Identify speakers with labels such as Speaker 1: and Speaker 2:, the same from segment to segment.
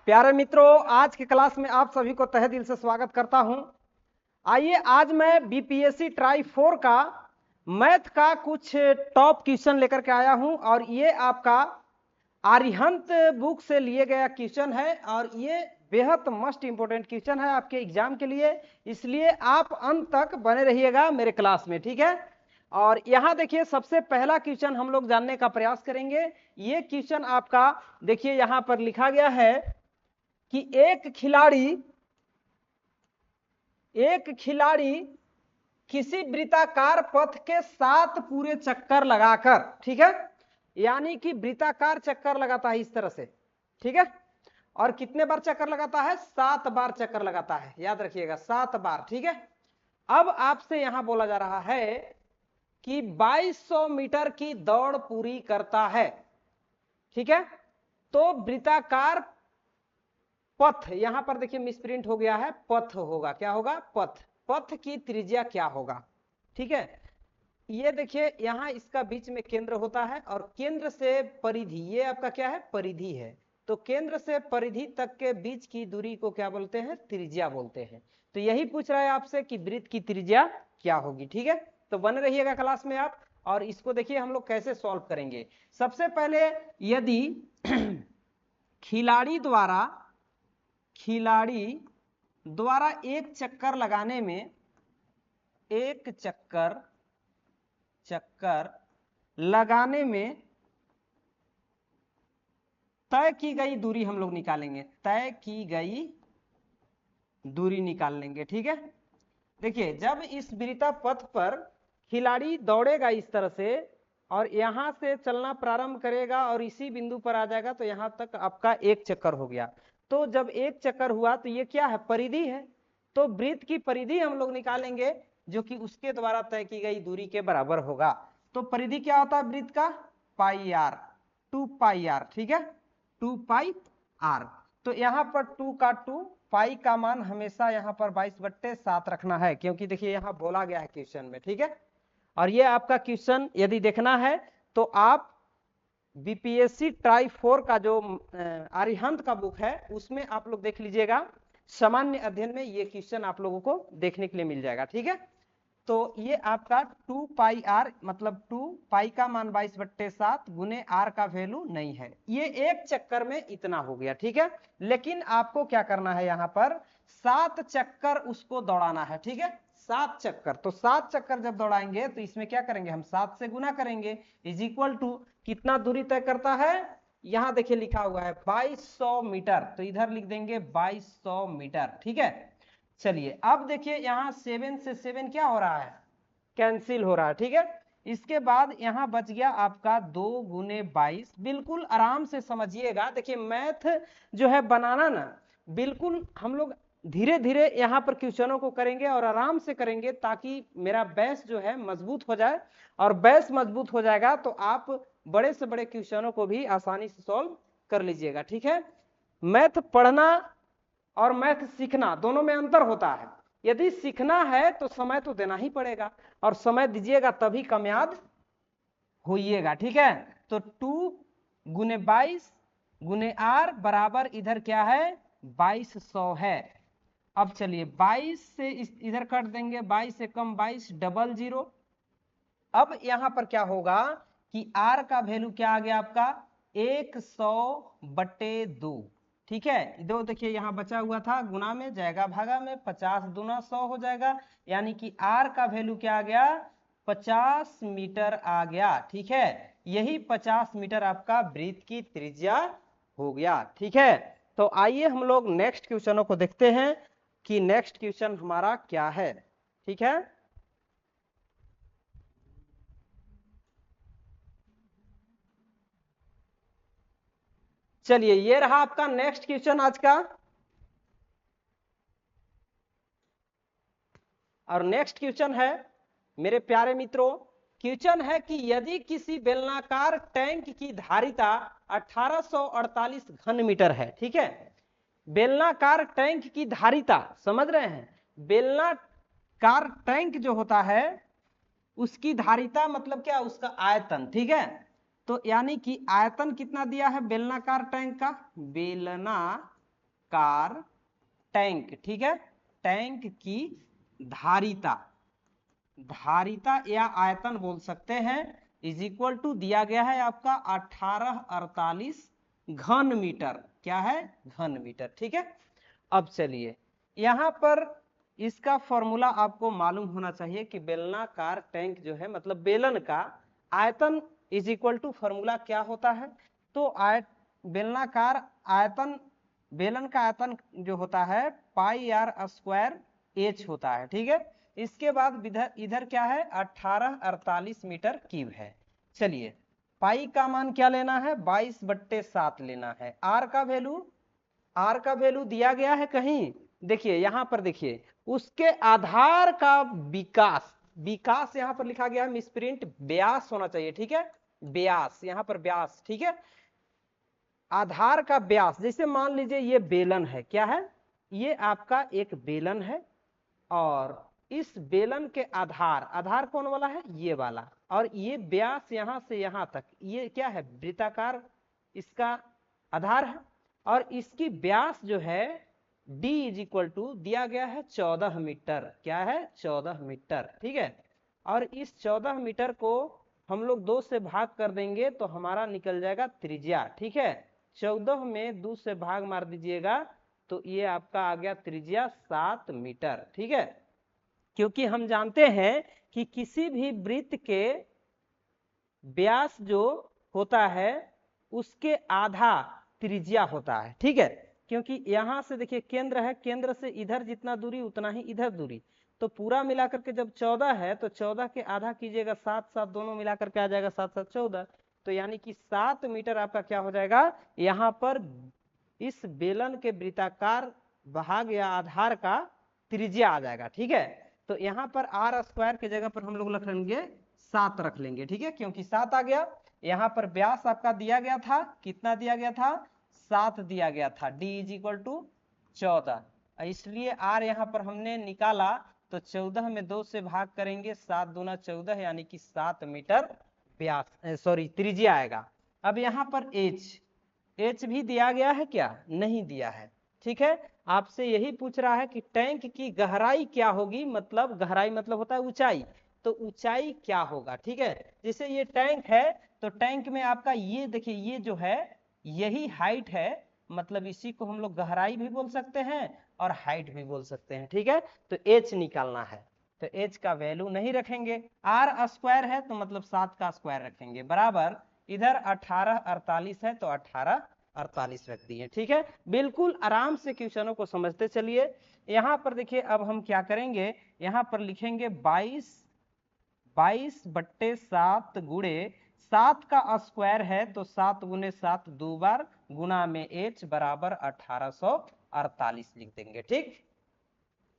Speaker 1: प्यारे मित्रों, आज की क्लास में आप सभी को तहे दिल से स्वागत करता हूं। आइए आज मैं बीपीएससी ट्राई 4 का मैथ का कुछ टॉप क्वेश्चन लेकर के आया हूं और ये आपका अरिहंत बुक से लिए गया क्वेश्चन है और ये बेहद मस्ट इंपोर्टेंट क्वेश्चन है आपके एग्जाम के लिए, इसलिए आप अंत तक बने रहिएगा मेरे क्लास में, ठीक है। और यहां देखिए, सबसे पहला क्वेश्चन हम लोग जानने का प्रयास करेंगे। ये क्वेश्चन आपका देखिए यहां पर लिखा गया है कि एक खिलाड़ी किसी वृत्ताकार पथ के 7 पूरे चक्कर लगाकर, ठीक है, यानी कि वृत्ताकार चक्कर लगाता है इस तरह से, ठीक है। और कितने बार चक्कर लगाता है? 7 बार चक्कर लगाता है, याद रखिएगा 7 बार, ठीक है। अब आपसे यहां बोला जा रहा है कि 2200 मीटर की दौड़ पूरी करता है, ठीक है। तो वृत्ताकार पथ, यहां पर देखिए मिसप्रिंट हो गया है, पथ होगा, क्या होगा? पथ की त्रिज्या क्या होगा, ठीक है। ये देखिए यहां इसका बीच में केंद्र होता है और केंद्र से परिधि, ये आपका क्या है? परिधि है। तो केंद्र से परिधि तक के बीच की दूरी को क्या बोलते हैं? त्रिज्या बोलते हैं। तो यही पूछ रहा है आपसे कि वृत्त की त्रिज्या क्या होगी, ठीक है। तो बने रहिएगा क्लास में आप, और इसको देखिए हम लोग कैसे सॉल्व करेंगे। सबसे पहले यदि खिलाड़ी द्वारा एक चक्कर लगाने में तय की गई दूरी हम लोग निकालेंगे, तय की गई दूरी निकाल लेंगे, ठीक है। देखिए जब इस वृत्ता पथ पर खिलाड़ी दौड़ेगा इस तरह से और यहां से चलना प्रारंभ करेगा और इसी बिंदु पर आ जाएगा, तो यहां तक आपका एक चक्कर हो गया। तो जब एक चक्कर हुआ तो ये क्या है? परिधि है। तो वृत्त की परिधि हम लोग निकालेंगे जो कि उसके द्वारा तय की गई दूरी के बराबर होगा। तो परिधि क्या होता है वृत्त का? पाई आर, 2 पाई आर, ठीक है, 2 पाई आर। तो यहां पर 2 का 2, पाई का मान हमेशा यहां पर 22/7 रखना है, क्योंकि देखिए यहां बोला गया है क्वेश्चन में, ठीक है। और ये आपका क्वेश्चन यदि देखना है तो आप बीपीएससी ट्राई 4 का जो अरिहंत का बुक है उसमें आप लोग देख लीजिएगा। सामान्य अध्ययन में ये क्वेश्चन आप लोगों को देखने के लिए मिल जाएगा, ठीक है। तो ये आपका 2 पाई आर, मतलब 2 पाई का मान 22/7 गुने आर का वैल्यू नहीं है, ये एक चक्कर में इतना हो गया, ठीक है। लेकिन आपको क्या करना है? यहाँ पर 7 चक्कर उसको दौड़ाना है, ठीक है, 7 चक्कर। तो 7 चक्कर जब दौड़ाएंगे तो इसमें क्या करेंगे? हम 7 से गुना करेंगे, इज इक्वल टू कितना दूरी तय करता है? यहां देखिए लिखा हुआ है 2200 मीटर, तो इधर लिख देंगे 2200 मीटर, ठीक है। चलिए अब देखिए यहां 7 से 7 क्या हो रहा है? कैंसिल हो रहा है, ठीक है। इसके बाद यहां बच गया आपका 2 गुने 22। बिल्कुल आराम से समझिएगा, देखिए मैथ जो है बनाना ना, बिल्कुल हम लोग धीरे धीरे यहाँ पर क्वेश्चनों को करेंगे और आराम से करेंगे, ताकि मेरा बेस जो है मजबूत हो जाए। और बेस मजबूत हो जाएगा तो आप बड़े से बड़े क्वेश्चनों को भी आसानी से सॉल्व कर लीजिएगा, ठीक है। मैथ पढ़ना और मैथ सीखना दोनों में अंतर होता है। यदि सीखना है तो समय तो देना ही पड़ेगा, और समय दीजिएगा तभी कामयाब होइएगा, ठीक है। तो 2 गुने 22 गुने आर बराबर इधर क्या है? 2200 है। अब चलिए 22 से इधर कट देंगे, 22 से कम 22, डबल जीरो। अब यहां पर क्या होगा कि आर का वैल्यू क्या आ गया आपका? 100/2, ठीक है। दो देखिए यहां बचा हुआ था, गुना में जाएगा भागा में, 50 दूना 100 हो जाएगा, यानी कि आर का वैल्यू क्या आ गया? 50 मीटर आ गया, ठीक है। यही 50 मीटर आपका वृत्त की त्रिज्या हो गया, ठीक है। तो आइए हम लोग नेक्स्ट क्वेश्चनों को देखते हैं कि नेक्स्ट क्वेश्चन हमारा क्या है, ठीक है। चलिए ये रहा आपका नेक्स्ट क्वेश्चन आज का। और नेक्स्ट क्वेश्चन है मेरे प्यारे मित्रों, क्वेश्चन है कि यदि किसी बेलनाकार टैंक की धारिता 1848 घन मीटर है, ठीक है। बेलनाकार टैंक की धारिता, समझ रहे हैं? बेलनाकार टैंक जो होता है उसकी धारिता मतलब क्या? उसका आयतन, ठीक है। तो यानी कि आयतन कितना दिया है बेलनाकार टैंक का? बेलनाकार कार टैंक, ठीक है, टैंक की धारिता, धारिता या आयतन बोल सकते हैं, इज इक्वल टू दिया गया है आपका 1848 घन मीटर। क्या है? घन मीटर, ठीक है। अब चलिए यहां पर इसका फॉर्मूला आपको मालूम होना चाहिए कि बेलनाकार टैंक जो है, मतलब बेलन का आयतन इज इक्वल टू फॉर्मूला क्या होता है, तो बेलनाकार आयतन, बेलन का आयतन जो होता है पाई आर स्क्वायर एच होता है, ठीक है। इसके बाद इधर इधर क्या है, 1848 मीटर क्यूब है। चलिए पाई का मान क्या लेना है, 22/7 लेना है। आर का वैल्यू, आर का वैल्यू दिया गया है कहीं, देखिए यहां पर देखिए, उसके आधार का विकास, विकास यहां पर लिखा गया है, मिसप्रिंट व्यास होना चाहिए, ठीक है, व्यास, यहां पर व्यास, ठीक है, आधार का व्यास। जैसे मान लीजिए ये बेलन है, क्या है, ये आपका एक बेलन है, और इस बेलन के आधार, आधार कौन वाला है, ये वाला, और ये व्यास यहां से यहां तक, ये क्या है, वृत्ताकार इसका आधार है, और इसकी व्यास जो है d इज इक्वल टू दिया गया है 14 मीटर। क्या है, 14 मीटर, ठीक है। और इस 14 मीटर को हम लोग 2 से भाग कर देंगे तो हमारा निकल जाएगा त्रिज्या, ठीक है। 14 में 2 से भाग मार दीजिएगा तो ये आपका आ गया त्रिज्या 7 मीटर, ठीक है। क्योंकि हम जानते हैं कि किसी भी वृत्त के व्यास जो होता है उसके आधा त्रिज्या होता है, ठीक है। क्योंकि यहां से देखिए केंद्र है, केंद्र से इधर जितना दूरी उतना ही इधर दूरी, तो पूरा मिलाकर के जब 14 है तो 14 के आधा कीजिएगा 7, 7 दोनों मिलाकर के आ जाएगा 7 7 14, तो यानी कि 7 मीटर आपका क्या हो जाएगा, यहाँ पर इस बेलन के वृत्ताकार भाग या आधार का त्रिज्या आ जाएगा, ठीक है। तो यहाँ पर आर स्क्वायर की जगह पर हम लोग रख लेंगे 7 रख लेंगे, ठीक है, क्योंकि 7 आ गया। यहाँ पर व्यास आपका दिया गया था, कितना दिया गया था, 7 दिया गया था, d इज इक्वल टू 14, इसलिए आर यहाँ पर हमने निकाला तो 14 में 2 से भाग करेंगे, 7 दूना 14 यानी कि 7 मीटर व्यास, सॉरी त्रिज्या आएगा। अब यहाँ पर एच भी दिया गया है क्या, नहीं दिया है, ठीक है। आपसे यही पूछ रहा है कि टैंक की गहराई क्या होगी, मतलब गहराई मतलब होता है ऊंचाई, तो ऊंचाई क्या होगा, ठीक है। जैसे ये टैंक है तो टैंक में आपका ये देखिए, ये जो है यही हाइट है, मतलब इसी को हम लोग गहराई भी बोल सकते हैं और हाइट भी बोल सकते हैं, ठीक है। तो एच निकालना है तो एच का वैल्यू नहीं रखेंगे, आर स्क्वायर है तो मतलब 7 का स्क्वायर रखेंगे, बराबर इधर 1848 है तो 1848 रख दिए, ठीक है। बिल्कुल आराम से क्वेश्चनों को समझते चलिए। यहाँ पर देखिए अब हम क्या करेंगे, यहाँ पर लिखेंगे 22/7 गुणे 7 का स्क्वायर है तो 7 गुने 7 2 बार गुना में h बराबर 1848 लिख देंगे, ठीक।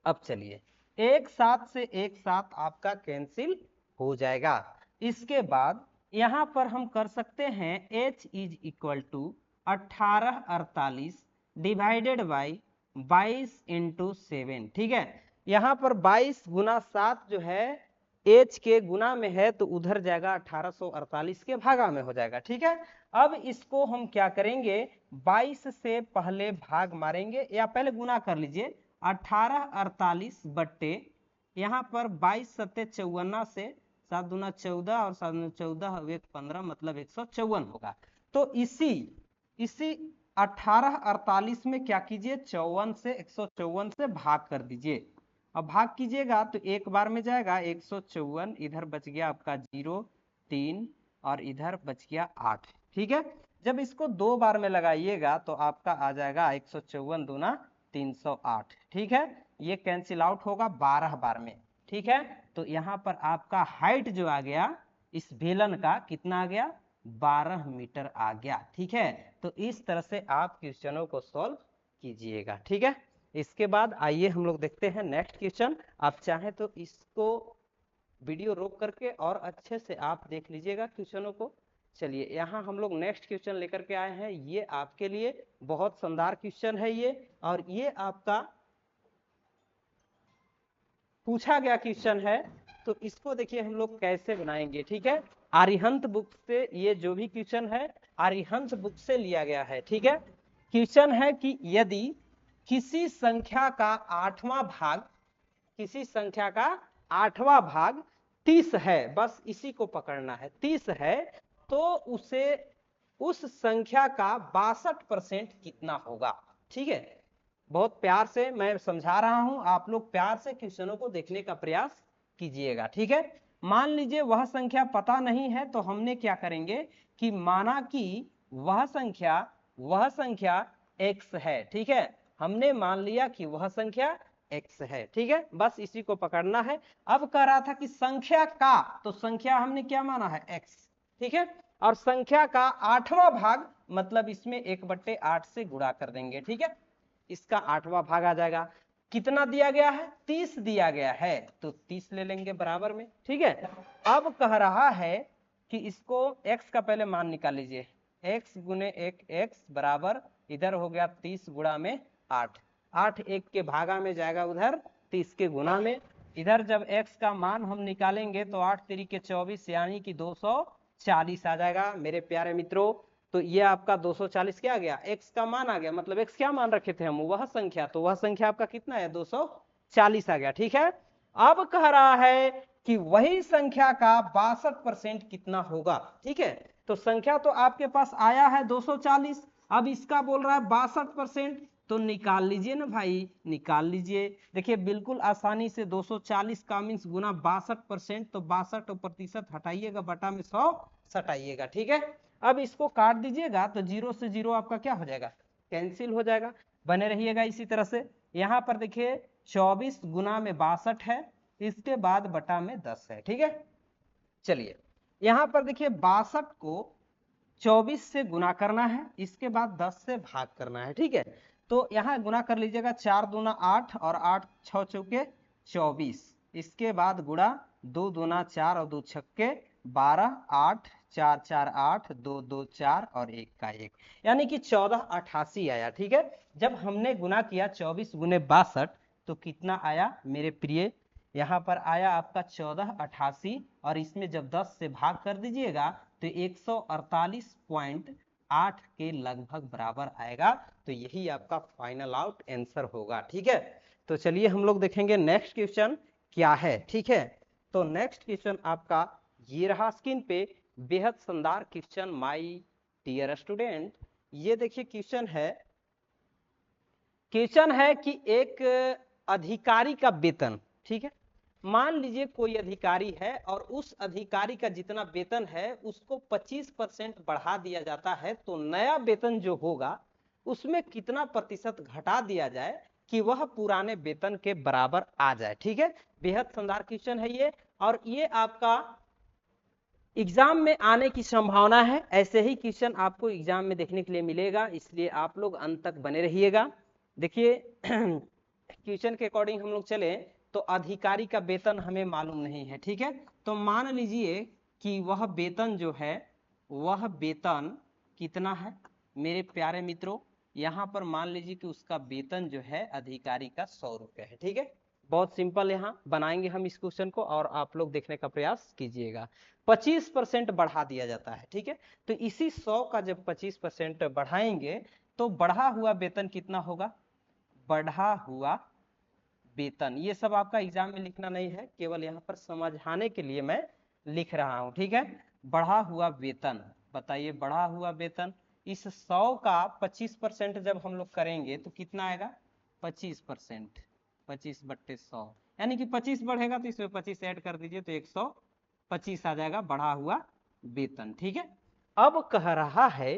Speaker 1: अब चलिए एक 7 से एक 7 आपका कैंसिल हो जाएगा। इसके बाद यहां पर हम कर सकते हैं h is equal to 1848 divided by 22 into 7, ठीक है। यहाँ पर 22 गुना 7 जो है h के गुना में है तो उधर जाएगा 1848 के भागा में हो जाएगा, ठीक है। अब इसको हम क्या करेंगे, 22 से पहले भाग मारेंगे, या पहले गुना कर लीजिए 1848 बट्टे यहाँ पर 22 सत्ते 54 से 7 दूना 14 और 7 दूना 14 एक 15 मतलब 154 होगा। तो इसी 1848 में क्या कीजिए, 54 से 154 से भाग कर दीजिए। अब भाग कीजिएगा तो एक बार में जाएगा 154, इधर बच गया आपका 0 3 और इधर बच गया 8, ठीक है। जब इसको 2 बार में लगाइएगा तो आपका आ जाएगा 154 दूना 308, ठीक है। ये कैंसिल आउट होगा 12 बार में, ठीक है। तो यहाँ पर आपका हाइट जो आ गया इस बेलन का कितना आ गया, 12 मीटर आ गया, ठीक है। तो इस तरह से आप क्वेश्चनों को सॉल्व कीजिएगा, ठीक है। इसके बाद आइए हम लोग देखते हैं नेक्स्ट क्वेश्चन। आप चाहें तो इसको वीडियो रोक करके और अच्छे से आप देख लीजिएगा क्वेश्चनों को। चलिए यहाँ हम लोग नेक्स्ट क्वेश्चन लेकर के आए हैं, ये आपके लिए बहुत शानदार क्वेश्चन है ये, और ये आपका पूछा गया क्वेश्चन है। तो इसको देखिए हम लोग कैसे बनाएंगे, ठीक है। आर्यहंत बुक से ये जो भी क्वेश्चन है आर्यहंत बुक से लिया गया है, ठीक है। क्वेश्चन है कि यदि किसी संख्या का आठवां भाग, किसी संख्या का आठवां भाग 30 है, बस इसी को पकड़ना है, 30 है, तो उसे उस संख्या का 62% कितना होगा। ठीक है, बहुत प्यार से मैं समझा रहा हूं, आप लोग प्यार से क्वेश्चनों को देखने का प्रयास कीजिएगा। ठीक है, मान लीजिए वह संख्या पता नहीं है, तो हमने क्या करेंगे कि माना कि वह संख्या x है। ठीक है, हमने मान लिया कि वह संख्या x है। ठीक है, बस इसी को पकड़ना है। अब कह रहा था कि संख्या का, तो संख्या हमने क्या माना है x। ठीक है, और संख्या का आठवां भाग, मतलब इसमें 1/8 से गुणा कर देंगे। ठीक है, इसका आठवां भाग आ जाएगा। कितना दिया गया है, 30 दिया गया है, तो 30 ले लेंगे बराबर में। ठीक है, अब कह रहा है कि इसको x का पहले मान निकाल लीजिए, x गुने 1x बराबर, इधर हो गया 30 गुणा में 8, 8 1 के भागा में जाएगा उधर 30 के गुना में। इधर जब x का मान हम निकालेंगे तो 8 3 के 24 यानी कि 240 आ जाएगा मेरे प्यारे मित्रों। तो ये आपका 240 क्या आ गया, x का मान आ गया, मतलब x क्या मान रखे थे हम, वह संख्या, तो वह संख्या आपका कितना है, 240 आ गया। ठीक है, अब कह रहा है कि वही संख्या का 62% कितना होगा। ठीक है, तो संख्या तो आपके पास आया है 240, अब इसका बोल रहा है 62%, तो निकाल लीजिए ना भाई, निकाल लीजिए। देखिए बिल्कुल आसानी से 240 का मीन्स गुना 62%, तो 62% हटाइएगा, बटा में 100 सटाइएगा। ठीक है, अब इसको काट दीजिएगा तो 0 से 0 आपका क्या हो जाएगा, कैंसिल हो जाएगा। बने रहिएगा इसी तरह से। यहाँ पर देखिए 24 गुना में 62 है, इसके बाद बटा में 10 है। ठीक है, चलिए यहाँ पर देखिए 62 को 24 से गुना करना है, इसके बाद 10 से भाग करना है। ठीक है, तो यहाँ गुना कर लीजिएगा, 4 दूना 8 और 8 6 चौके 24, इसके बाद गुणा 2 दूना 4 और 2 छक्के 12, 8 4 4 8 2 2 4 और 1 का 1, यानी कि 1488 आया। ठीक है, जब हमने गुना किया 24 गुने 62 तो कितना आया मेरे प्रिय, यहाँ पर आया आपका 1488, और इसमें जब 10 से भाग कर दीजिएगा तो 148.8 के लगभग बराबर आएगा। तो यही आपका फाइनल आउट आंसर होगा। ठीक है, तो चलिए हम लोग देखेंगे नेक्स्ट क्वेश्चन क्या है। ठीक है, तो नेक्स्ट क्वेश्चन आपका ये रहा स्क्रीन पे, बेहद शानदार क्वेश्चन माय डियर स्टूडेंट। ये देखिए क्वेश्चन है कि एक अधिकारी का वेतन, ठीक है, मान लीजिए कोई अधिकारी है और उस अधिकारी का जितना वेतन है उसको 25% बढ़ा दिया जाता है, तो नया वेतन जो होगा उसमें कितना प्रतिशत घटा दिया जाए कि वह पुराने वेतन के बराबर आ जाए। ठीक है, बेहद शानदार क्वेश्चन है ये, और ये आपका एग्जाम में आने की संभावना है। ऐसे ही क्वेश्चन आपको एग्जाम में देखने के लिए मिलेगा, इसलिए आप लोग अंत तक बने रहिएगा। देखिए क्वेश्चन के अकॉर्डिंग हम लोग चले तो अधिकारी का वेतन हमें मालूम नहीं है। ठीक है, तो मान लीजिए कि वह वेतन जो है, वह वेतन कितना है मेरे प्यारे मित्रों, यहाँ पर मान लीजिए कि उसका वेतन जो है अधिकारी का 100 रुपये है। ठीक है, बहुत सिंपल, यहाँ बनाएंगे हम इस क्वेश्चन को और आप लोग देखने का प्रयास कीजिएगा। 25% बढ़ा दिया जाता है। ठीक है, तो इसी 100 का जब 25% बढ़ाएंगे तो बढ़ा हुआ वेतन कितना होगा, बढ़ा हुआ वेतन, ये सब आपका एग्जाम में लिखना नहीं है, केवल यहाँ पर समझाने के लिए मैं लिख रहा हूँ। ठीक है, बढ़ा हुआ वेतन, बताइए बढ़ा हुआ वेतन, इस 100 का 25% जब हम लोग करेंगे तो कितना आएगा, 25%, 25/100, यानी कि 25 बढ़ेगा तो इसमें 25 ऐड कर दीजिए तो 125 आ जाएगा बढ़ा हुआ वेतन। ठीक है, अब कह रहा है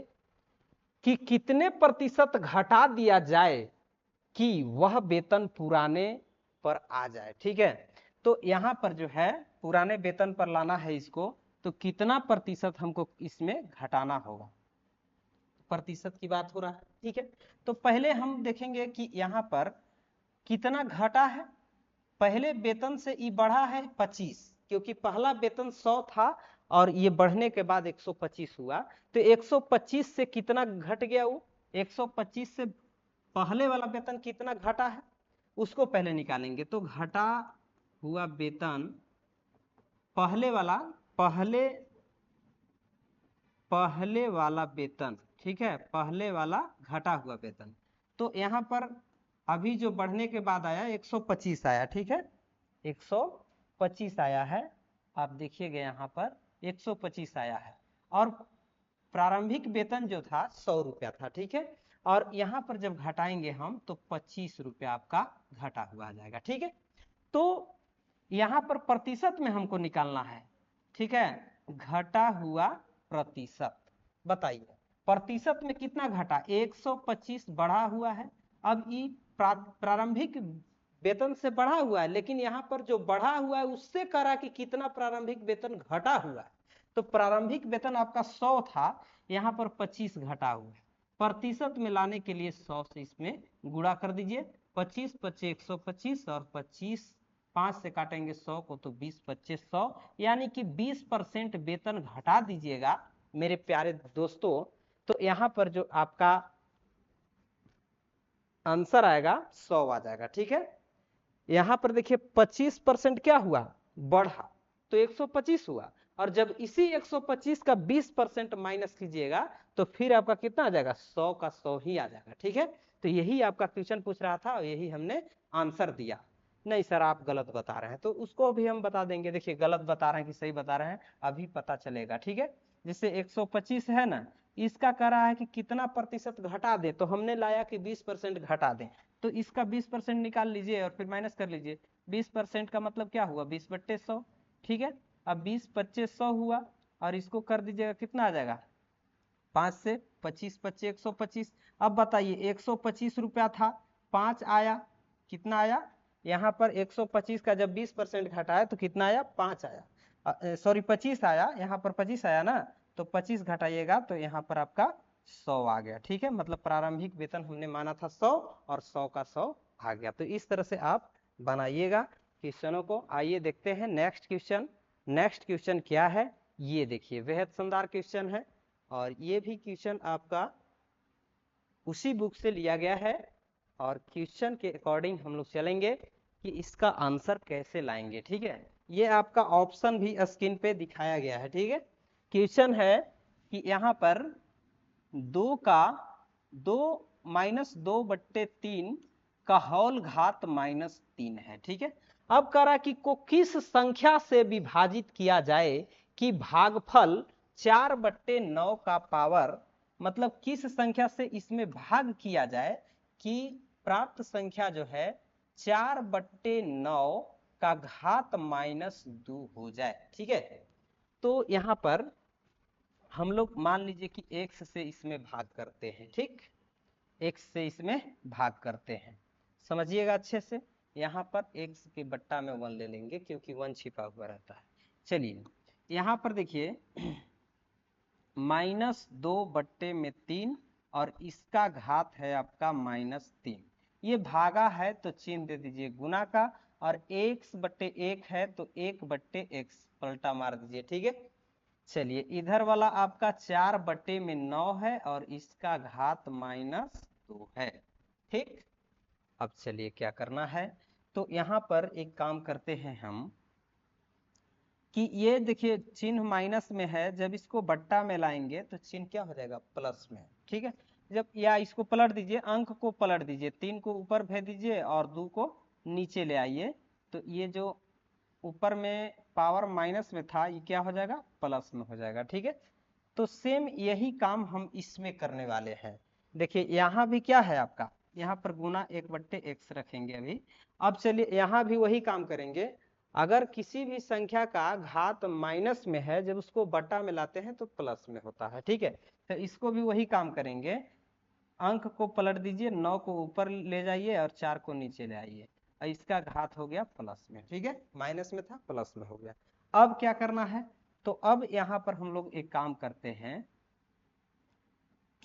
Speaker 1: कि कितने प्रतिशत घटा दिया जाए कि वह वेतन पुराने पर आ जाए। ठीक है, तो यहाँ पर जो है पुराने वेतन पर लाना है इसको, तो कितना प्रतिशत हमको इसमें घटाना होगा, प्रतिशत की बात हो रहा है। ठीक है, तो पहले हम देखेंगे कि यहाँ पर कितना घटा है। पहले वेतन से ये बढ़ा है 25, क्योंकि पहला वेतन 100 था और ये बढ़ने के बाद 125 हुआ, तो 125 से कितना घट गया, वो 125 से पहले वाला वेतन कितना घटा है उसको पहले निकालेंगे। तो घटा हुआ वेतन पहले वाला वेतन, ठीक है, पहले वाला घटा हुआ वेतन, तो यहाँ पर अभी जो बढ़ने के बाद आया 125 आया, ठीक है, 125 आया है। आप देखिएगा यहाँ पर 125 आया है और प्रारंभिक वेतन जो था 100 रुपया था, ठीक है। और यहाँ पर जब घटाएंगे हम तो 25 रुपया आपका घटा हुआ आ जाएगा, ठीक है। तो यहाँ पर प्रतिशत में हमको निकालना है, ठीक है, घटा हुआ प्रतिशत। बताइए प्रतिशत में कितना घटा, 125 बढ़ा हुआ है। अब ये प्रारंभिक वेतन से बढ़ा हुआ है, लेकिन यहाँ पर जो बढ़ा हुआ है उससे करा कि कितना प्रारंभिक वेतन घटा हुआ है। तो प्रारंभिक वेतन आपका 100 था, यहाँ पर 25 घटा हुआ है। प्रतिशत में लाने के लिए 100 से इसमें गुणा कर दीजिए। 25 25 125 और 25 5 से काटेंगे 100 को तो 20 25 100, यानी कि 20% वेतन घटा दीजिएगा मेरे प्यारे दोस्तों। तो यहाँ पर जो आपका आंसर आएगा 100 आ जाएगा, ठीक है। यहाँ पर देखिए 25% क्या हुआ, बढ़ा, तो 125 हुआ। और जब इसी 125 का 20% माइनस कीजिएगा तो फिर आपका कितना आ जाएगा, 100 का 100 ही आ जाएगा, ठीक है। तो यही आपका क्वेश्चन पूछ रहा था और यही हमने आंसर दिया। नहीं सर आप गलत बता रहे हैं, तो उसको भी हम बता देंगे। देखिए गलत बता रहे हैं कि सही बता रहे हैं अभी पता चलेगा, ठीक है। जैसे 125 है ना, इसका कह रहा है कि कितना प्रतिशत घटा दे, तो हमने लाया कि 20% घटा दें। तो इसका 20% निकाल लीजिए और फिर माइनस कर लीजिए। 20% का मतलब क्या हुआ, 20/100, ठीक है। अब 20 25 100 हुआ और इसको कर दीजिएगा, कितना आ जाएगा, 5 से 25 25 125। अब बताइए 125 रुपया था, 5 आया, कितना आया, यहाँ पर 125 का जब 20% घटाया तो कितना आया, 5 आया, सॉरी 25 आया, यहाँ पर 25 आया ना, तो 25 घटाइएगा तो यहाँ पर आपका 100 आ गया, ठीक है। मतलब प्रारंभिक वेतन हमने माना था 100 और 100 का 100 आ गया। तो इस तरह से आप बनाइएगा क्वेश्चनों को। आइए देखते हैं नेक्स्ट क्वेश्चन। नेक्स्ट क्वेश्चन क्या है, ये देखिए बेहद शानदार क्वेश्चन है और ये भी क्वेश्चन आपका उसी बुक से लिया गया है और क्वेश्चन के अकॉर्डिंग हम लोग चलेंगे कि इसका आंसर कैसे लाएंगे, ठीक है। ये आपका ऑप्शन भी स्क्रीन पे दिखाया गया है, ठीक है। क्वेश्चन है कि यहाँ पर 2 का 2 - 2/3 का होल घात -3 है, ठीक है। अब कह रहा कि को किस संख्या से विभाजित किया जाए कि भागफल 4/9 का पावर, मतलब किस संख्या से इसमें भाग किया जाए कि प्राप्त संख्या जो है 4/9 का घात -2 हो जाए, ठीक है। तो यहाँ पर हम लोग मान लीजिए कि x से इसमें भाग करते हैं, ठीक, x से इसमें भाग करते हैं, समझिएगा अच्छे से। यहाँ पर x के बट्टा में 1 ले लेंगे क्योंकि 1 छिपा हुआ रहता है। चलिए यहाँ पर देखिए -2/3 और इसका घात है आपका -3। ये भागा है तो चिन्ह दे दीजिए गुना का, और x/1 है तो 1/x पलटा मार दीजिए, ठीक है। चलिए इधर वाला आपका 4/9 है और इसका घात -2 है, ठीक। अब चलिए क्या करना है, तो यहाँ पर एक काम करते हैं हम कि ये देखिए चिन्ह माइनस में है, जब इसको बट्टा में लाएंगे तो चिन्ह क्या हो जाएगा, प्लस में, ठीक है। जब या इसको पलट दीजिए, अंक को पलट दीजिए, 3 को ऊपर भेज दीजिए और 2 को नीचे ले आइए, तो ये जो ऊपर में पावर माइनस में था ये क्या हो जाएगा, प्लस में हो जाएगा, ठीक है। तो सेम यही काम हम इसमें करने वाले हैं। देखिए यहाँ भी क्या है आपका, यहाँ पर गुना 1/x रखेंगे अभी। अब चलिए यहाँ भी वही काम करेंगे। अगर किसी भी संख्या का घात माइनस में है, जब उसको बट्टा में लाते हैं तो प्लस में होता है, ठीक है। तो इसको भी वही काम करेंगे, अंक को पलट दीजिए, 9 को ऊपर ले जाइए और 4 को नीचे ले आइए, इसका घात हो गया प्लस में, ठीक है, माइनस में था प्लस में हो गया। अब क्या करना है, तो अब यहाँ पर हम लोग एक काम करते हैं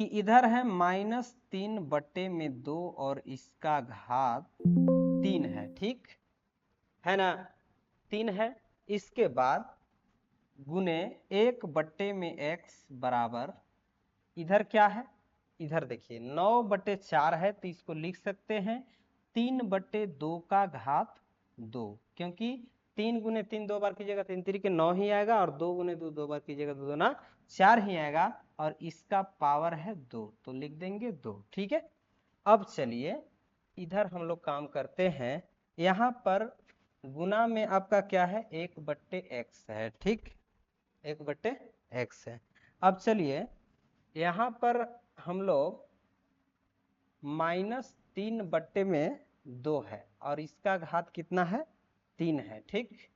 Speaker 1: कि इधर है -3/2 और इसका घात 3 है, ठीक है ना, 3 है। इसके बाद गुने 1/x बराबर, इधर क्या है, इधर देखिए 9/4 है तो इसको लिख सकते हैं 3/2 का घात 2, क्योंकि 3 गुने 3 2 बार कीजिएगा 3 3 के 9 ही आएगा, और 2 गुने 2 2 बार कीजिएगा 2 2 ना 4 ही आएगा, और इसका पावर है 2 तो लिख देंगे 2, ठीक है। अब चलिए इधर हम लोग काम करते हैं, यहाँ पर गुना में आपका क्या है, 1/x है, ठीक, 1/x है। अब चलिए यहाँ पर हम लोग -3/2 है और इसका घात कितना है, 3 है, ठीक।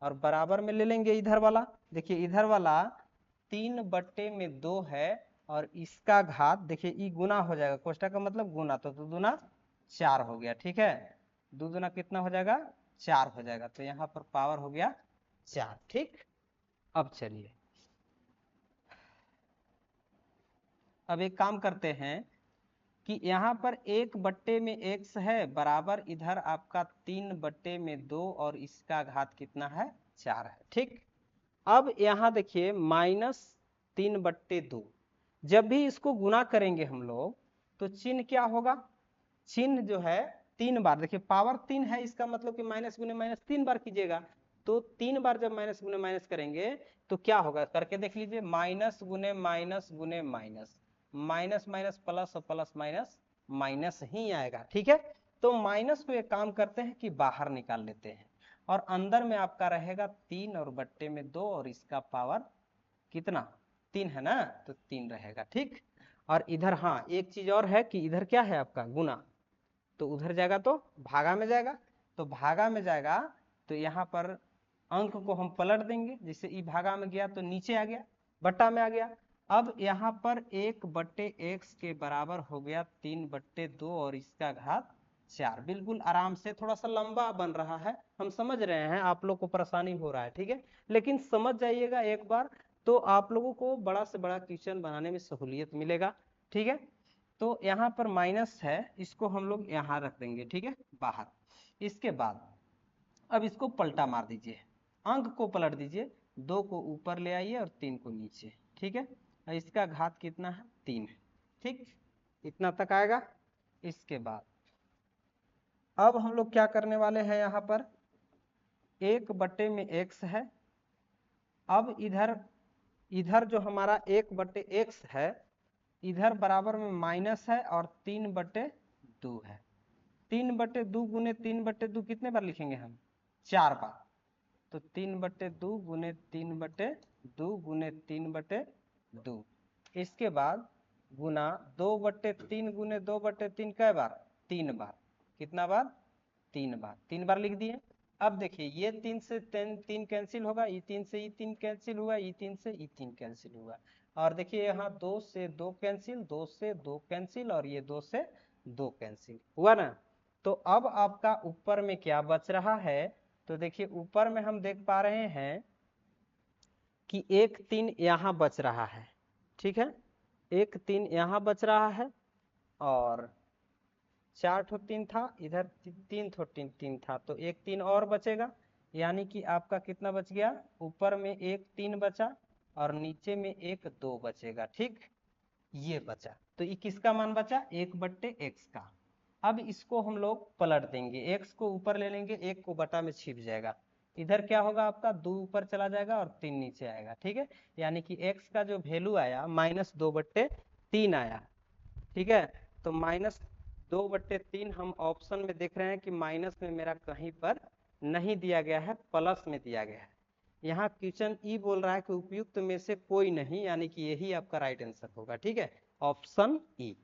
Speaker 1: और बराबर में ले लेंगे इधर वाला, देखिए इधर वाला 3/2 है और इसका घात देखिए ई गुना हो जाएगा, कोष्ठक का मतलब गुना, तो 2 दूना 4 हो गया, ठीक है। 2 दूना कितना हो जाएगा, 4 हो जाएगा, तो यहाँ पर पावर हो गया 4, ठीक। अब चलिए अब एक काम करते हैं कि यहाँ पर 1/x है बराबर इधर आपका 3/2 और इसका घात कितना है, 4 है, ठीक। अब यहाँ देखिए -3/2, जब भी इसको गुना करेंगे हम लोग तो चिन्ह क्या होगा, चिन्ह जो है 3 बार, देखिए पावर 3 है, इसका मतलब कि माइनस गुने माइनस 3 बार कीजिएगा, तो 3 बार जब माइनस गुने माइनस करेंगे तो क्या होगा, करके देख लीजिए, माइनस गुने माइनस गुने माइनस, माइनस माइनस प्लस और प्लस माइनस माइनस ही आएगा, ठीक है। तो माइनस को एक काम करते हैं कि बाहर निकाल लेते हैं और अंदर में आपका रहेगा 3 और बट्टे में 2 और इसका पावर कितना, 3 है ना, तो 3 रहेगा, ठीक। और इधर हाँ एक चीज और है कि इधर क्या है आपका गुना, तो उधर जाएगा तो भागा में जाएगा, तो भागा में जाएगा तो यहाँ पर अंक को हम पलट देंगे, जैसे ई भागा में गया तो नीचे आ गया, बट्टा में आ गया। अब यहाँ पर 1/x के बराबर हो गया 3/2 और इसका घात 4, बिल्कुल आराम से, थोड़ा सा लंबा बन रहा है, हम समझ रहे हैं, आप लोग को परेशानी हो रहा है, ठीक है, लेकिन समझ जाइएगा एक बार तो आप लोगों को बड़ा से बड़ा क्वेश्चन बनाने में सहूलियत मिलेगा, ठीक है। तो यहाँ पर माइनस है, इसको हम लोग यहाँ रख देंगे, ठीक है, बाहर। इसके बाद अब इसको पलटा मार दीजिए, अंक को पलट दीजिए, 2 को ऊपर ले आइए और 3 को नीचे, ठीक है। और इसका घात कितना है, 3 है, ठीक, इतना तक आएगा। इसके बाद अब हम लोग क्या करने वाले हैं, यहाँ पर 1/x है, अब इधर इधर जो हमारा 1/x है इधर बराबर में माइनस है और 3/2 है, 3/2 गुने 3/2 कितने बार लिखेंगे हम, 4 बार, तो 3/2 गुने 3/2 गुने 3/2, इसके बाद गुना 2/3 गुने 2/3 कै बार, 3 बार, कितना बार, 3 बार, 3 बार लिख दिए। अब देखिए ये 3 से 3 कैंसिल होगा, ये 3 से ये 3 कैंसिल हुआ, ये 3 से ये 3 कैंसिल हुआ, और देखिए यहाँ 2 से 2 कैंसिल, 2 से 2 कैंसिल और ये 2 से 2 कैंसिल हुआ ना। तो अब आपका ऊपर में क्या बच रहा है, तो देखिए ऊपर में हम देख पा रहे हैं कि 1 3 यहाँ बच रहा है, ठीक है, 1 3 यहाँ बच रहा है और 4 ठो 3 था, इधर 3 ठो 3 था, तो 1 3 और बचेगा, यानी कि आपका कितना बच गया, ऊपर में 1 3 बचा और नीचे में 1 2 बचेगा, ठीक, ये बचा, तो ये किसका मान बचा, 1/x का। अब इसको हम लोग पलट देंगे, x को ऊपर ले लेंगे, 1 को बटा में छिप जाएगा, इधर क्या होगा आपका 2 ऊपर चला जाएगा और 3 नीचे आएगा, ठीक है, यानी कि x का जो वैल्यू आया -2/3 आया, ठीक है। तो -2/3 हम ऑप्शन में देख रहे हैं कि माइनस में मेरा कहीं पर नहीं दिया गया है, प्लस में दिया गया है। यहाँ क्वेश्चन ई बोल रहा है कि उपयुक्त में से कोई नहीं, यानी कि यही आपका राइट आंसर होगा, ठीक है, ऑप्शन ई।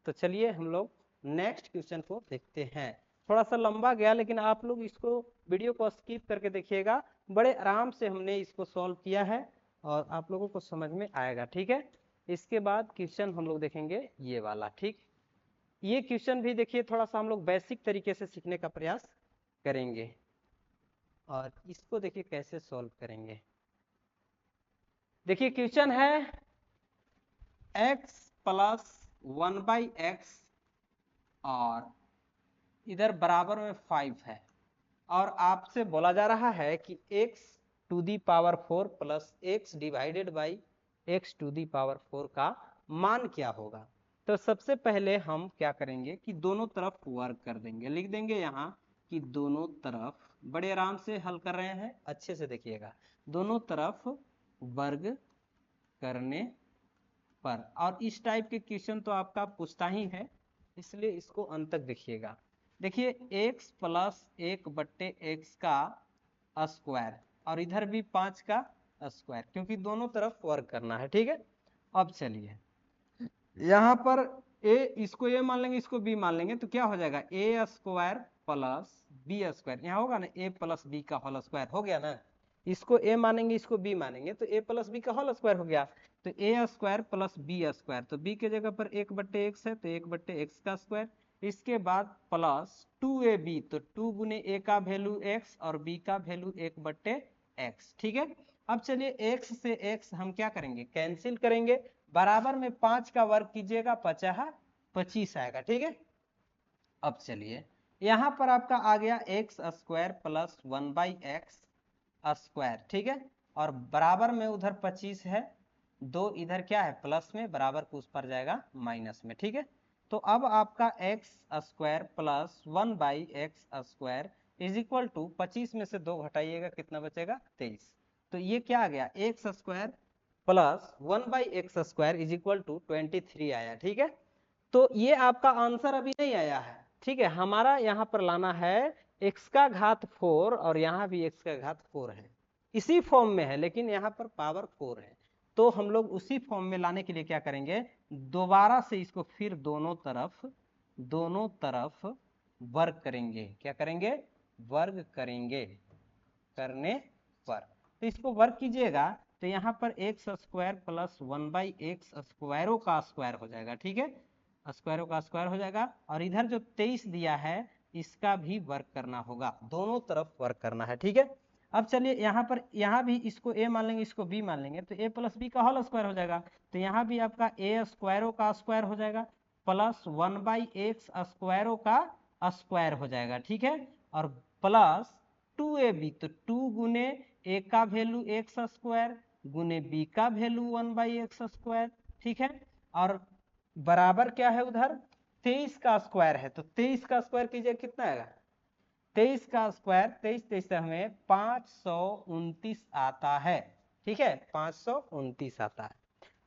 Speaker 1: तो चलिए हम लोग नेक्स्ट क्वेश्चन को देखते हैं, थोड़ा सा लंबा गया लेकिन आप लोग इसको वीडियो को स्किप करके देखिएगा, बड़े आराम से हमने इसको सॉल्व किया है और आप लोगों को समझ में आएगा, ठीक है। इसके बाद क्वेश्चन हम लोग देखेंगे ये वाला, ठीक, ये क्वेश्चन भी देखिए थोड़ा सा हम लोग बेसिक तरीके से सीखने का प्रयास करेंगे और इसको देखिए कैसे सॉल्व करेंगे। देखिए क्वेश्चन है x + 1/x और इधर बराबर में 5 है और आपसे बोला जा रहा है कि x⁴ plus x divided by x⁴ का मान क्या होगा। तो सबसे पहले हम क्या करेंगे कि दोनों तरफ वर्ग कर देंगे, लिख देंगे यहाँ कि दोनों तरफ, बड़े आराम से हल कर रहे हैं, अच्छे से देखिएगा, दोनों तरफ वर्ग करने पर, और इस टाइप के क्वेश्चन तो आपका पूछता ही है इसलिए इसको अंत तक देखिएगा। देखिए x प्लस 1/x का स्क्वायर और इधर भी 5 का स्क्वायर, क्योंकि दोनों तरफ वर्क करना है, ठीक है। अब चलिए यहाँ पर a, इसको a मान लेंगे, इसको b मान लेंगे, तो क्या हो जाएगा a square plus b square, यहाँ होगा ना a प्लस b का होल स्क्वायर, हो गया ना। इसको a मानेंगे, इसको b मानेंगे, तो a प्लस b का होल स्क्वायर हो गया। तो a square plus b square, तो b के जगह पर 1/x है, तो 1/x का स्क्वायर। इसके बाद प्लस 2ab, तो 2 गुने a का वैल्यू x और b का वैल्यू 1/x, ठीक है। अब चलिए x से x हम क्या करेंगे, कैंसिल करेंगे, बराबर में 5 का वर्ग कीजिएगा, 25 आएगा, ठीक है। अब चलिए यहां पर आपका आ गया x square plus 1/x square, ठीक है, और बराबर में उधर 25 है, 2 इधर क्या है प्लस में, बराबर को उस पर जाएगा माइनस में, ठीक है। तो अब आपका x square plus 1/x square is equal to 25 में से 2 घटाइएगा, कितना बचेगा 23। तो ये क्या आ गया x square plus 1/x square is equal to 23 आया, ठीक है। तो ये आपका आंसर अभी नहीं आया है, ठीक है। हमारा यहाँ पर लाना है x का घात 4 और यहाँ भी x का घात 4 है, इसी फॉर्म में है, लेकिन यहाँ पर पावर 4 है। तो हम लोग उसी फॉर्म में लाने के लिए क्या करेंगे, दोबारा से इसको फिर दोनों तरफ वर्ग करेंगे, क्या करेंगे, वर्ग करेंगे, करने पर। तो इसको वर्ग कीजिएगा, तो यहाँ पर x स्क्वायर प्लस 1/x स्क्वायरों का स्क्वायर हो जाएगा, ठीक है, स्क्वायरों का स्क्वायर हो जाएगा। और इधर जो 23 दिया है इसका भी वर्ग करना होगा, दोनों तरफ वर्ग करना है, ठीक है। अब चलिए यहाँ पर, यहाँ भी इसको a मान लेंगे, इसको b मान लेंगे, तो a प्लस b का होल स्क्वायर हो जाएगा। तो यहाँ भी आपका a स्क्वायरों का स्क्वायर हो जाएगा प्लस 1/x स्क्वायरों का स्क्वायर हो जाएगा, ठीक है, और प्लस 2ab, तो 2 गुने a का वैल्यू x स्क्वायर गुने b का वैल्यू 1/x स्क्वायर, ठीक है, और बराबर क्या है उधर 23 का स्क्वायर है, तो 23 का स्क्वायर कीजिए, कितना आएगा 23 का स्क्वायर, 23 से हमें 529 आता है, ठीक है, 529 आता है।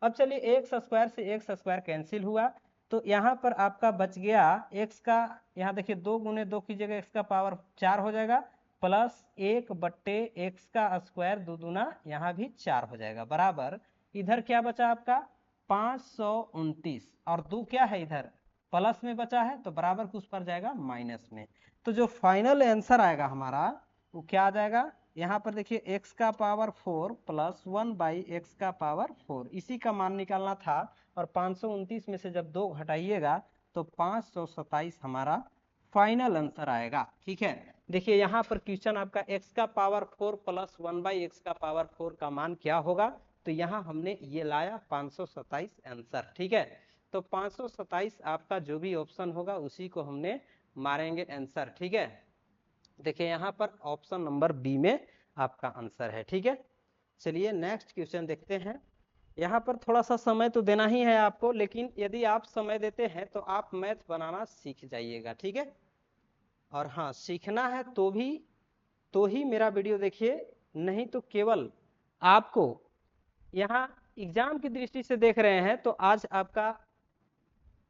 Speaker 1: अब चलिए x स्क्वायर से x स्क्वायर कैंसिल हुआ, तो यहाँ पर आपका बच गया x का, यहाँ देखिए 2 गुने 2 की जगह x का पावर 4 हो जाएगा, प्लस 1/x का स्क्वायर, 2 दूना यहाँ भी 4 हो जाएगा, बराबर इधर क्या बचा आपका 529, और 2 क्या है इधर प्लस में बचा है, तो बराबर कुछ पर जाएगा माइनस में। तो जो फाइनल आंसर आएगा हमारा वो क्या आ जाएगा, यहाँ पर देखिए x का पावर 4 प्लस 1/x का पावर 4, इसी का मान निकालना था, और 529 में से जब 2 घटाइएगा तो 527 हमारा फाइनल आंसर आएगा, ठीक है। देखिए यहाँ पर क्वेश्चन आपका x का पावर 4 प्लस 1/x का पावर 4 का मान क्या होगा, तो यहाँ हमने ये लाया 527 आंसर, ठीक है। तो 527 आपका जो भी ऑप्शन होगा उसी को हमने मारेंगे आंसर, ठीक है। देखिए यहाँ पर ऑप्शन नंबर बी में आपका आंसर है, ठीक है। चलिए नेक्स्ट क्वेश्चन देखते हैं। यहाँ पर थोड़ा सा समय तो देना ही है आपको, लेकिन यदि आप समय देते हैं तो आप मैथ बनाना सीख जाइएगा, ठीक है। और हाँ, सीखना है तो ही मेरा वीडियो देखिए, नहीं तो केवल आपको यहाँ एग्जाम की दृष्टि से देख रहे हैं तो आज आपका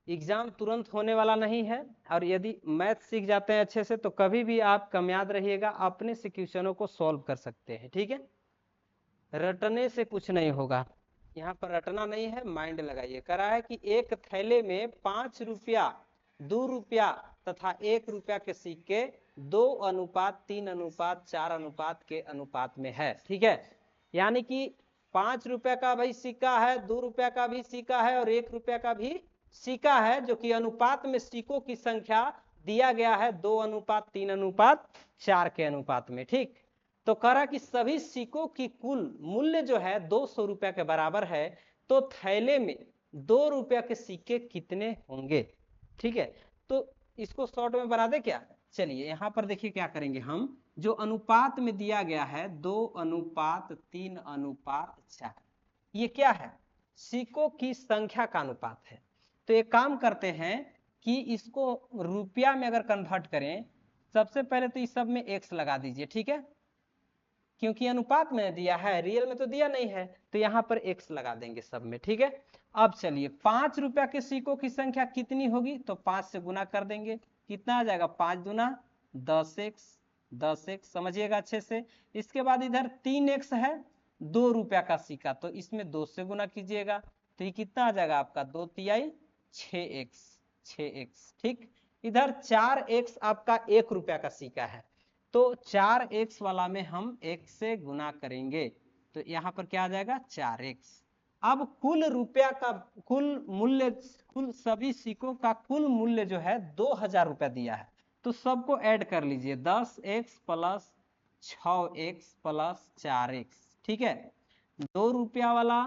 Speaker 1: एग्जाम तुरंत होने वाला नहीं है, और यदि मैथ सीख जाते हैं अच्छे से तो कभी भी आप कामयाब रहिएगा, अपने से क्वेश्चनों को सॉल्व कर सकते हैं, ठीक है। रटने से कुछ नहीं होगा, यहाँ पर रटना नहीं है, माइंड लगाइए। करा है कि एक थैले में 5 रुपया, 2 रुपया तथा 1 रुपया के सिक्के 2:3:4 के अनुपात में है, ठीक है। यानी कि 5 रुपया का भाई सिक्का है, 2 रुपया का भी सिक्का है और 1 रुपया का भी सिक्का है, जो कि अनुपात में सिक्कों की संख्या दिया गया है 2:3:4 के अनुपात में, ठीक। तो कह रहा कि सभी सिक्कों की कुल मूल्य जो है 200 रुपया के बराबर है, तो थैले में 2 रुपया के सिक्के कितने होंगे, ठीक है। तो इसको शॉर्ट में बना दे क्या, चलिए यहाँ पर देखिए क्या करेंगे हम, जो अनुपात में दिया गया है 2:3:4, ये क्या है सिक्कों की संख्या का अनुपात है। तो एक काम करते हैं कि इसको रुपया में अगर कन्वर्ट करें, सबसे पहले तो इस सब में x लगा दीजिए, ठीक है, क्योंकि अनुपात में दिया है, रियल में तो दिया नहीं है, तो यहाँ पर x लगा देंगे सब में, ठीक है। अब चलिए 5 रुपया के सिक्कों की संख्या कितनी होगी, तो 5 से गुना कर देंगे, कितना आ जाएगा 5 दूना 10x, 10x समझिएगा अच्छे से। इसके बाद इधर 3x है 2 रुपया का सिक्का, तो इसमें 2 से गुना कीजिएगा, तो ये कितना आ जाएगा आपका 2 तिहाई 6x, 6x ठीक। इधर 4x आपका 1 रुपया का सिक्का है, तो 4x वाला में हम 1 से गुना करेंगे, तो यहाँ पर क्या आ जाएगा 4x। अब कुल रुपया का कुल मूल्य, कुल सभी सिक्कों का कुल मूल्य जो है 2000 रुपया दिया है, तो सबको ऐड कर लीजिए 10x plus 6x plus 4x, ठीक है। 2 रुपया वाला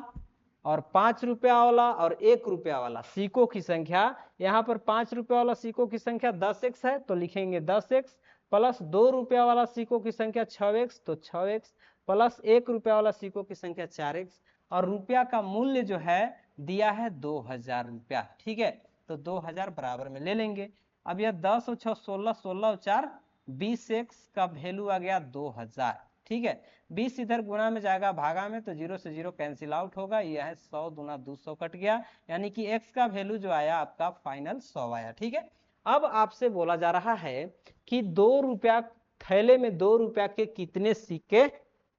Speaker 1: और 5 रुपया वाला और 1 रुपया वाला सिक्कों की संख्या, यहाँ पर 5 रुपया वाला सिक्कों की संख्या 10x है, तो लिखेंगे 10x प्लस 2 रुपया वाला सिक्कों की संख्या 6x, तो 6x प्लस 1 रुपया वाला सिक्कों की संख्या 4x, और रुपया का मूल्य जो है दिया है 2000 रुपया, ठीक है। तो 2000 बराबर में ले लेंगे। अब यह 10 और 6 16, 16 और 4 20x का वैल्यू आ गया 2000, ठीक है। 20 इधर गुणा में जाएगा भागा में, तो 0 से 0 कैंसिल आउट होगा, यह है 100 दूना 200 कट गया, यानी कि x का वैल्यू जो आया आपका फाइनल 100 आया, ठीक है। अब आपसे बोला जा रहा है कि 2 रुपया थैले में 2 रुपया के कितने सिक्के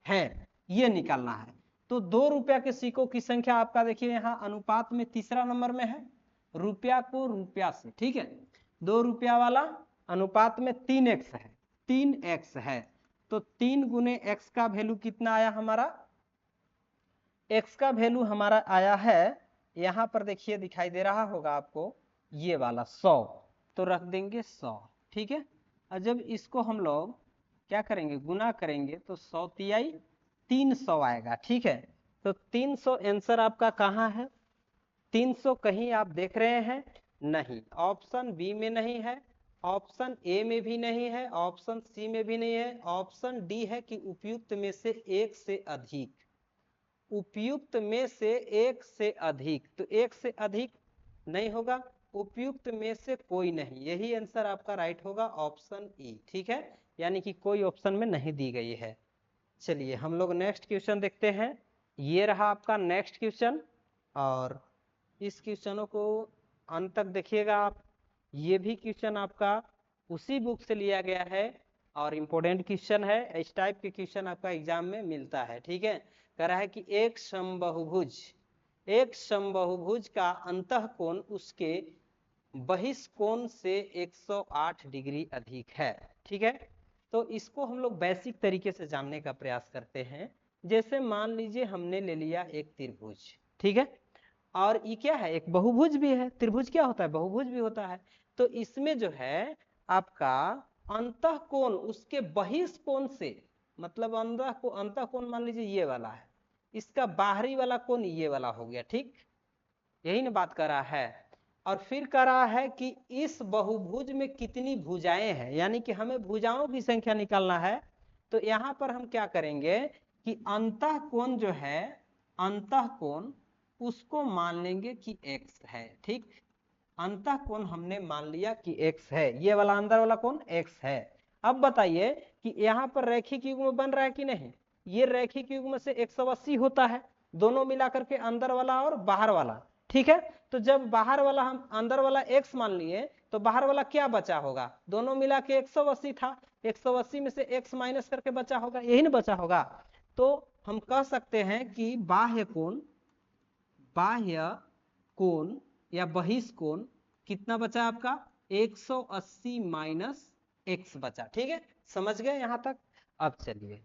Speaker 1: हैं, ये निकालना है। तो 2 रुपया के सिक्कों की संख्या आपका देखिए यहाँ अनुपात में तीसरा नंबर में है, रुपया को रुपया से, ठीक है। 2 रुपया वाला अनुपात में 3x है, 3x है, तो 3 गुने x का वैल्यू कितना आया हमारा, x का वैल्यू हमारा आया है, यहाँ पर देखिए दिखाई दे रहा होगा आपको ये वाला 100, तो रख देंगे 100, ठीक है। और जब इसको हम लोग क्या करेंगे गुना करेंगे, तो 100 तिहाई 300 आएगा, ठीक है। तो 300 आंसर आपका कहाँ है, 300 कहीं आप देख रहे हैं, नहीं, ऑप्शन बी में नहीं है, ऑप्शन ए में भी नहीं है, ऑप्शन सी में भी नहीं है, ऑप्शन डी है कि उपयुक्त में से एक से अधिक, उपयुक्त में से एक से अधिक, तो एक से अधिक नहीं होगा, उपयुक्त में से कोई नहीं, यही आंसर आपका राइट होगा ऑप्शन ई, ठीक है। यानी कि कोई ऑप्शन में नहीं दी गई है। चलिए हम लोग नेक्स्ट क्वेश्चन देखते हैं, ये रहा आपका नेक्स्ट क्वेश्चन, और इस क्वेश्चनों को अंत तक देखिएगा आप। ये भी क्वेश्चन आपका उसी बुक से लिया गया है और इम्पोर्टेंट क्वेश्चन है, इस टाइप के क्वेश्चन आपका एग्जाम में मिलता है, ठीक है। कह रहा है कि एक समबाहुभुज का अंतःकोण उसके बहिष्कोण से 108 डिग्री अधिक है, ठीक है। तो इसको हम लोग बेसिक तरीके से जानने का प्रयास करते हैं। जैसे मान लीजिए हमने ले लिया एक त्रिभुज, ठीक है, और ये क्या है एक बहुभुज भी है, त्रिभुज क्या होता है बहुभुज भी होता है। तो इसमें जो है आपका अंतःकोण उसके बहिष्कोण से, मतलब अंतःकोण मान लीजिए ये वाला है, इसका बाहरी वाला कोण ये वाला हो गया, ठीक, यही ना बात कर रहा है। और फिर कह रहा है कि इस बहुभुज में कितनी भुजाएं हैं, यानी कि हमें भुजाओं की संख्या निकालना है। तो यहाँ पर हम क्या करेंगे कि अंतःकोण जो है, अंतःकोण उसको मान लेंगे कि x है, ठीक। अंतःकोण हमने मान लिया कि x है, ये वाला अंदर वाला कोण x है। अब बताइए कि यहाँ पर रैखिक युग्म बन रहा है कि नहीं, ये रैखिक युग्म से 180 होता है, दोनों मिलाकर के अंदर वाला और बाहर वाला, ठीक है। तो जब बाहर वाला हम अंदर वाला x मान लिए, तो बाहर वाला क्या बचा होगा, दोनों मिला के 180 था, 180 में से x माइनस करके बचा होगा, यही ना बचा होगा। तो हम कह सकते हैं कि बाह्य कोण या बहिष्कोण कितना बचा आपका 180 माइनस x बचा, ठीक है, समझ गए यहां तक। अब चलिए,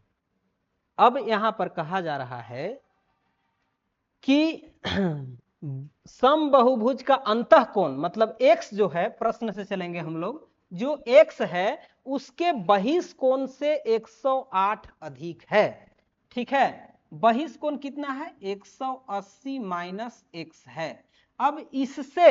Speaker 1: अब यहां पर कहा जा रहा है कि समबहुभुज का अंतःकोण मतलब x जो है, प्रश्न से चलेंगे हम लोग, जो x है उसके बहिष्कोण से 108 अधिक है, ठीक है। बहिष्कोण कितना है 180 माइनस x है। अब इससे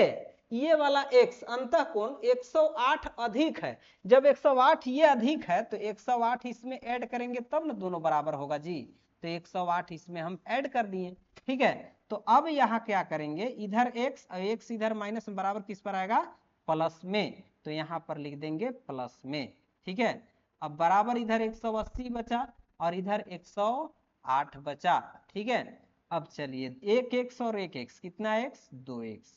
Speaker 1: ये वाला x अंतःकोण 108 अधिक है, जब 108 ये अधिक है तो 108 इसमें ऐड करेंगे तब ना दोनों बराबर होगा जी, तो 108 इसमें हम ऐड कर दिए, ठीक है। तो अब यहाँ क्या करेंगे, इधर x और x इधर माइनस बराबर किस पर आएगा प्लस में, तो यहाँ पर लिख देंगे प्लस में, ठीक है। अब बराबर इधर 180 बचा और इधर 108 बचा, ठीक है। अब चलिए एक एक्स और एक एक्स, कितना एक्स, 2x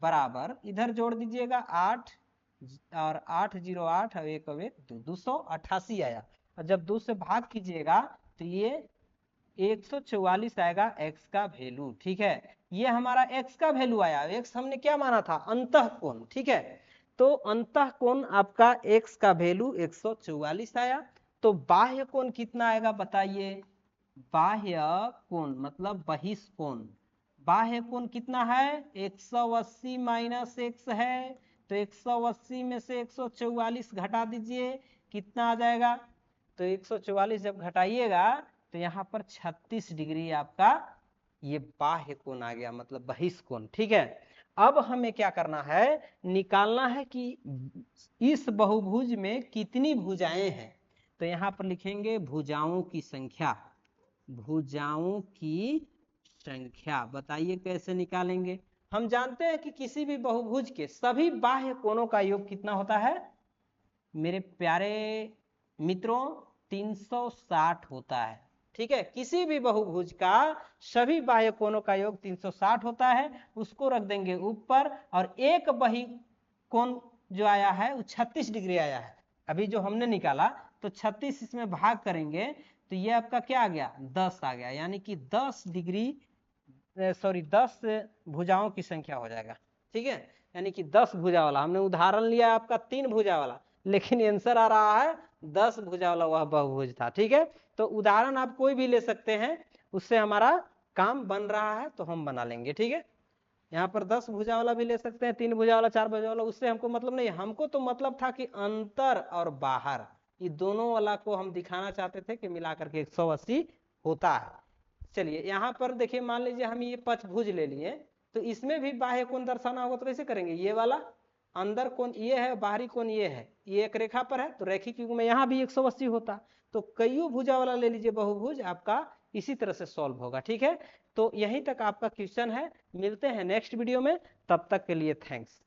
Speaker 1: बराबर, इधर जोड़ दीजिएगा 8 और 8 0 8 और एक 288 आया। और जब 2 से भाग कीजिएगा तो ये 144 आएगा x का वैल्यू। ठीक है, ये हमारा x का वैल्यू आया। x हमने क्या माना था, अंतःकोण। ठीक है, तो अंतःकोण आपका x का वैल्यू 144 आया। तो बाह्य कोण कितना आएगा बताइए, बाह्य कोण मतलब बहिष्कोण, बाह्य कोण कितना है, 180 माइनस x है। तो 180 में से 144 घटा दीजिए, कितना आ जाएगा, तो 144 जब घटाइएगा तो यहाँ पर 36 डिग्री आपका ये बाह्य कोण आ गया, मतलब बहिष्कोण। ठीक है, अब हमें क्या करना है, निकालना है कि इस बहुभुज में कितनी भुजाएं हैं। तो यहाँ पर लिखेंगे भुजाओं की संख्या, भुजाओं की संख्या। बताइए कैसे निकालेंगे। हम जानते हैं कि किसी भी बहुभुज के सभी बाह्य कोणों का योग कितना होता है मेरे प्यारे मित्रों, 360 होता है। ठीक है, किसी भी बहुभुज का सभी बाह्य कोणों का योग 360 होता है, उसको रख देंगे ऊपर। और एक बही कोण जो आया है वो 36 डिग्री आया है, अभी जो हमने निकाला, तो 36 इसमें भाग करेंगे तो ये आपका क्या आ गया, 10 आ गया, यानी कि 10 डिग्री सॉरी 10 भुजाओं की संख्या हो जाएगा। ठीक है, यानी कि 10 भुजा वाला, हमने उदाहरण लिया आपका 3 भुजा वाला, लेकिन आंसर आ रहा है 10 भुजा वाला वह बहुभुज था। ठीक है, तो उदाहरण आप कोई भी ले सकते हैं, उससे हमारा काम बन रहा है तो हम बना लेंगे। ठीक है, यहाँ पर 10 भुजा वाला भी ले सकते हैं, 3 भुजा वाला, 4 भुजा वाला, उससे हमको मतलब नहीं, हमको तो मतलब था कि अंतर और बाहर ये दोनों वाला को हम दिखाना चाहते थे कि मिलाकर के 180 होता है। चलिए यहाँ पर देखिए, मान लीजिए हम ये पंचभुज ले लिए, तो इसमें भी बाह्य कोण दर्शाना होगा तो कैसे करेंगे, ये वाला अंदर कोण ये है, बाहरी कोण ये है, ये एक रेखा पर है तो रैखिक युग्म में यहाँ भी 180 होता। तो कईयों भुजा वाला ले लीजिए बहुभुज, आपका इसी तरह से सॉल्व होगा। ठीक है, तो यहीं तक आपका क्वेश्चन है, मिलते हैं नेक्स्ट वीडियो में, तब तक के लिए थैंक्स।